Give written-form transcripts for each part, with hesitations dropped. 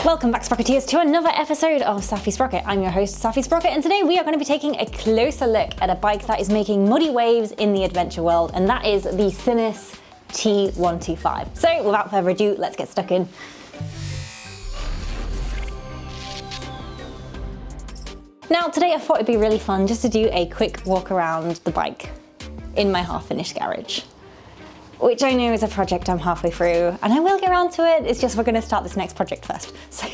Welcome back, Sprocketeers, to another episode of Safi Sprocket. I'm your host, Safi Sprocket, and today we are going to be taking a closer look at a bike that is making muddy waves in the adventure world, and that is the Sinnis T125. So without further ado, let's get stuck in. Now today I thought it'd be really fun just to do a quick walk around the bike in my half-finished garage, which I know is a project I'm halfway through, and I will get around to it. It's just we're going to start this next project first. So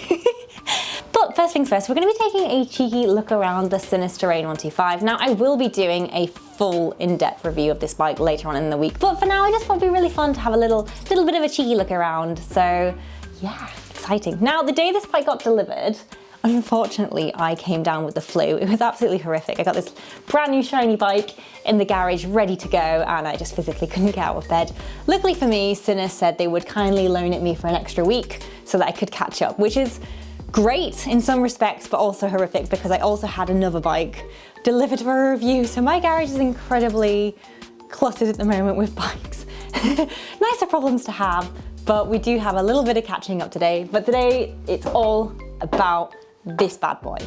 but first things first, we're going to be taking a cheeky look around the Sinnis Terrain 125. Now I will be doing a full in-depth review of this bike later on in the week, but for now I just thought it'd be really fun to have a little bit of a cheeky look around. So yeah, exciting. Now the day this bike got delivered, unfortunately, I came down with the flu. It was absolutely horrific. I got this brand new shiny bike in the garage ready to go, and I just physically couldn't get out of bed. Luckily for me, Sinnis said they would kindly loan it me for an extra week so that I could catch up, which is great in some respects, but also horrific because I also had another bike delivered for a review. So my garage is incredibly cluttered at the moment with bikes. Nicer problems to have, but we do have a little bit of catching up today. But today it's all about this bad boy.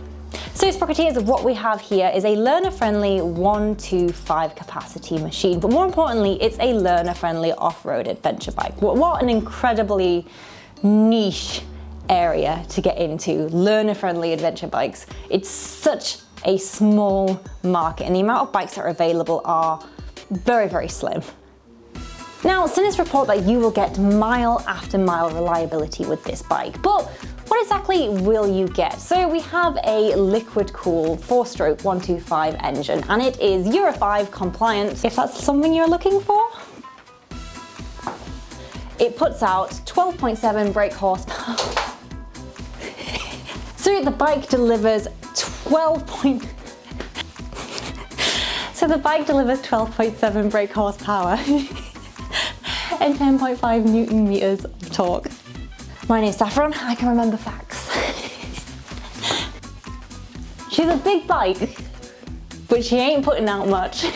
So Sprocketeers, what we have here is a learner-friendly 125 capacity machine, but more importantly, it's a learner-friendly off-road adventure bike. What an incredibly niche area to get into, learner-friendly adventure bikes. It's such a small market, and the amount of bikes that are available are very, very slim. Now, Sinnis report that you will get mile after mile reliability with this bike, but what exactly will you get? So we have a liquid-cooled 4-stroke 125 engine, and it is Euro 5 compliant, if that's something you're looking for. It puts out 12.7 brake horsepower. So the bike delivers 12.7 brake horsepower and 10.5 Newton meters of torque. My name's Saffron, I can remember facts. She's a big bike, but she ain't putting out much.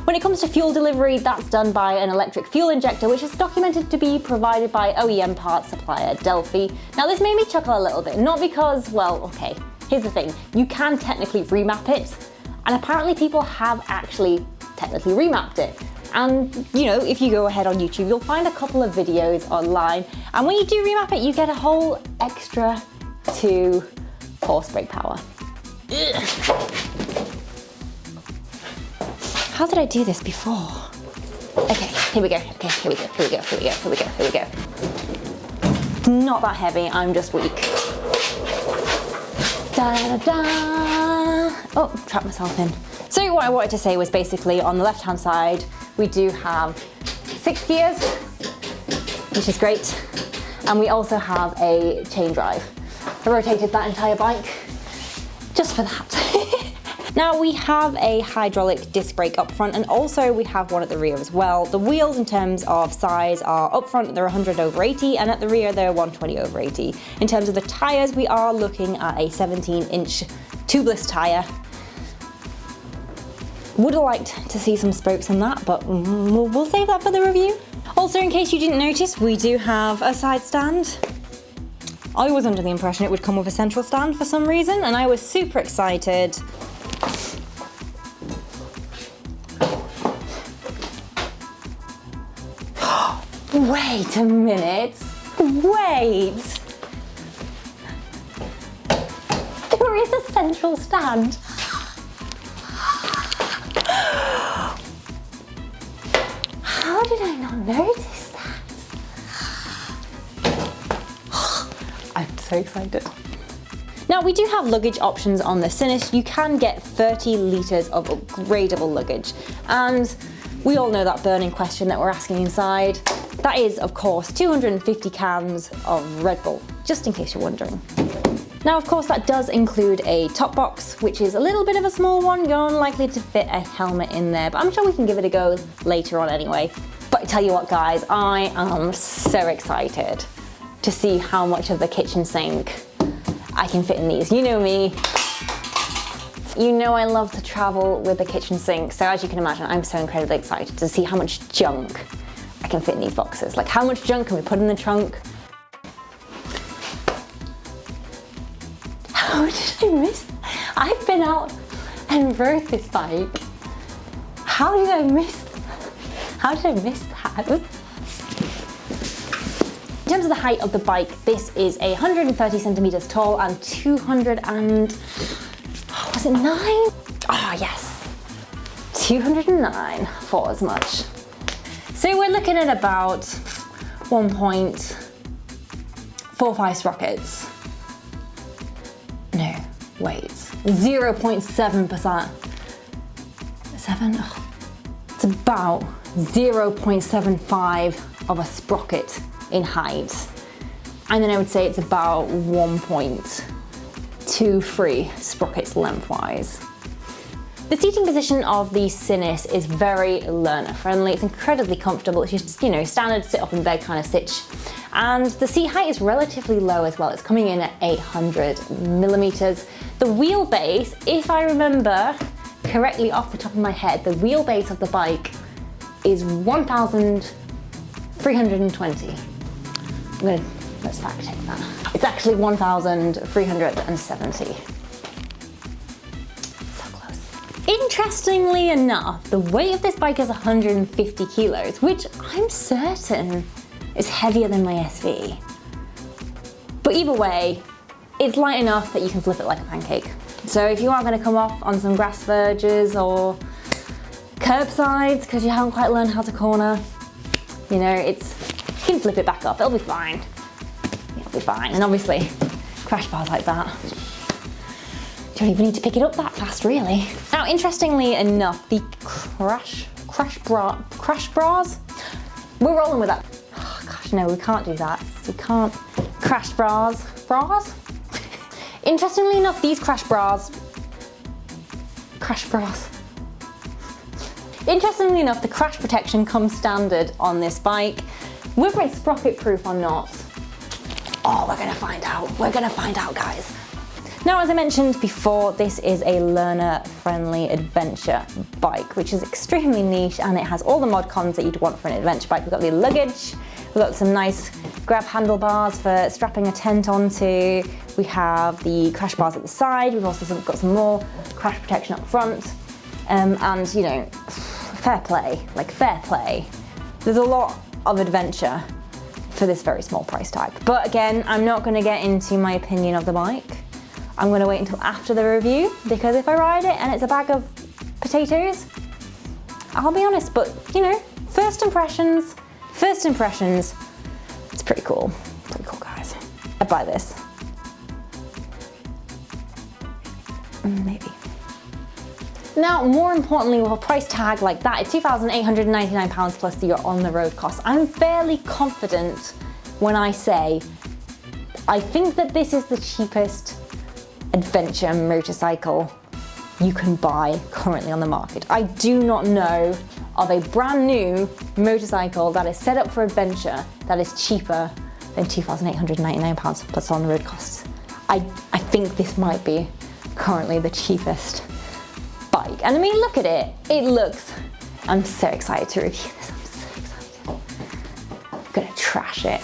When it comes to fuel delivery, that's done by an electric fuel injector, which is documented to be provided by OEM parts supplier Delphi. Now this made me chuckle a little bit, not because, well, okay, here's the thing, you can technically remap it, and apparently people have actually technically remapped it. And you know, if you go ahead on YouTube, you'll find a couple of videos online, and when you do remap it, you get a whole extra 2 horse brake power. Ugh. How did I do this before? Okay, here we go. Okay, here we go. Not that heavy, I'm just weak. Da da da. Oh, trapped myself in. So what I wanted to say was basically on the left-hand side, we do have 6 gears, which is great. And we also have a chain drive. I rotated that entire bike just for that. Now we have a hydraulic disc brake up front, and also we have one at the rear as well. The wheels in terms of size are up front, they're 100/80, and at the rear they're 120/80. In terms of the tires, we are looking at a 17-inch tubeless tire. Would have liked to see some spokes on that, but we'll save that for the review. Also, in case you didn't notice, we do have a side stand. I was under the impression it would come with a central stand for some reason, and I was super excited. Wait a minute, wait. There is a central stand. How did I not notice that? I'm so excited. Now we do have luggage options on the Sinnis. You can get 30 litres of upgradable luggage. And we all know that burning question that we're asking inside. That is, of course, 250 cans of Red Bull, just in case you're wondering. Now, of course, that does include a top box, which is a little bit of a small one. You're unlikely to fit a helmet in there, but I'm sure we can give it a go later on anyway. But I tell you what, guys, I am so excited to see how much of the kitchen sink I can fit in these. You know me. You know I love to travel with a kitchen sink, so as you can imagine, I'm so incredibly excited to see how much junk I can fit in these boxes. Like, how much junk can we put in the trunk? How did I miss? I've been out and rode this bike. How did I miss? How did I miss that? In terms of the height of the bike, this is 130 centimeters tall and 200 and, was it 9? Ah, yes, 209 for as much. So we're looking at about 1.45 sprockets. No, wait, 0.7%. 7? Oh, it's about 0.75 of a sprocket in height. And then I would say it's about 1.23 sprockets lengthwise. The seating position of the Sinnis is very learner friendly. It's incredibly comfortable. It's just, you know, standard sit up in bed kind of stitch. And the seat height is relatively low as well. It's coming in at 800 millimeters. The wheelbase, if I remember correctly off the top of my head, the wheelbase of the bike is 1,320. Let's fact check that. It's actually 1,370. Interestingly enough, the weight of this bike is 150 kilos, which I'm certain is heavier than my SV. But either way, it's light enough that you can flip it like a pancake. So if you are going to come off on some grass verges or curbsides because you haven't quite learned how to corner, you know, you can flip it back up, it'll be fine. It'll be fine. And obviously, crash bars like that, you don't even need to pick it up that fast, really. Now, interestingly enough, the crash bras, we're rolling with that. Oh gosh, no, we can't do that. We can't. Crash bras. Interestingly enough, these crash bras. Interestingly enough, the crash protection comes standard on this bike. Whether it's sprocket proof or not, oh, we're gonna find out. We're gonna find out, guys. Now, as I mentioned before, this is a learner-friendly adventure bike, which is extremely niche, and it has all the mod cons that you'd want for an adventure bike. We've got the luggage, we've got some nice grab handlebars for strapping a tent onto, we have the crash bars at the side, we've also got some more crash protection up front, and you know, fair play. There's a lot of adventure for this very small price tag. But again, I'm not gonna get into my opinion of the bike. I'm gonna wait until after the review, because if I ride it and it's a bag of potatoes, I'll be honest, but you know, first impressions, it's pretty cool guys. I'd buy this. Maybe. Now, more importantly, with a price tag like that, it's £2,899 plus your on the road costs. I'm fairly confident when I say, I think that this is the cheapest adventure motorcycle you can buy currently on the market. I do not know of a brand new motorcycle that is set up for adventure that is cheaper than £2,899 plus on the road costs. I think this might be currently the cheapest bike. And I mean, look at it. It looks, I'm so excited to review this. I'm so excited. I'm gonna trash it.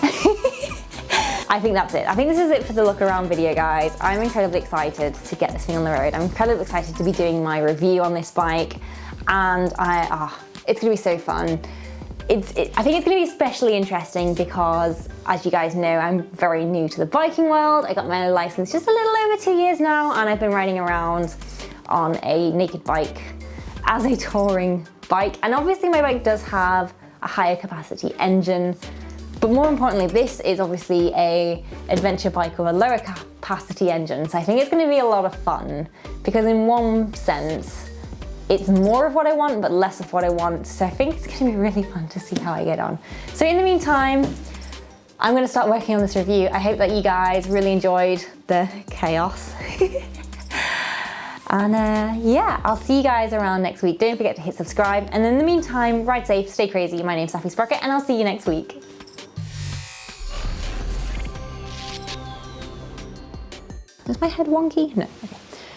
I think that's it. I think this is it for the look around video, guys. I'm incredibly excited to get this thing on the road. I'm incredibly excited to be doing my review on this bike, and it's gonna be so fun. I think it's gonna be especially interesting because, as you guys know, I'm very new to the biking world. I got my license just a little over 2 years now, and I've been riding around on a naked bike as a touring bike. And obviously my bike does have a higher capacity engine, but more importantly, this is obviously a adventure bike with a lower capacity engine. So I think it's gonna be a lot of fun because in one sense, it's more of what I want, but less of what I want. So I think it's gonna be really fun to see how I get on. So in the meantime, I'm gonna start working on this review. I hope that you guys really enjoyed the chaos. And yeah, I'll see you guys around next week. Don't forget to hit subscribe. And in the meantime, ride safe, stay crazy. My name's Sappy Sprocket, and I'll see you next week. Is my head wonky? No, okay.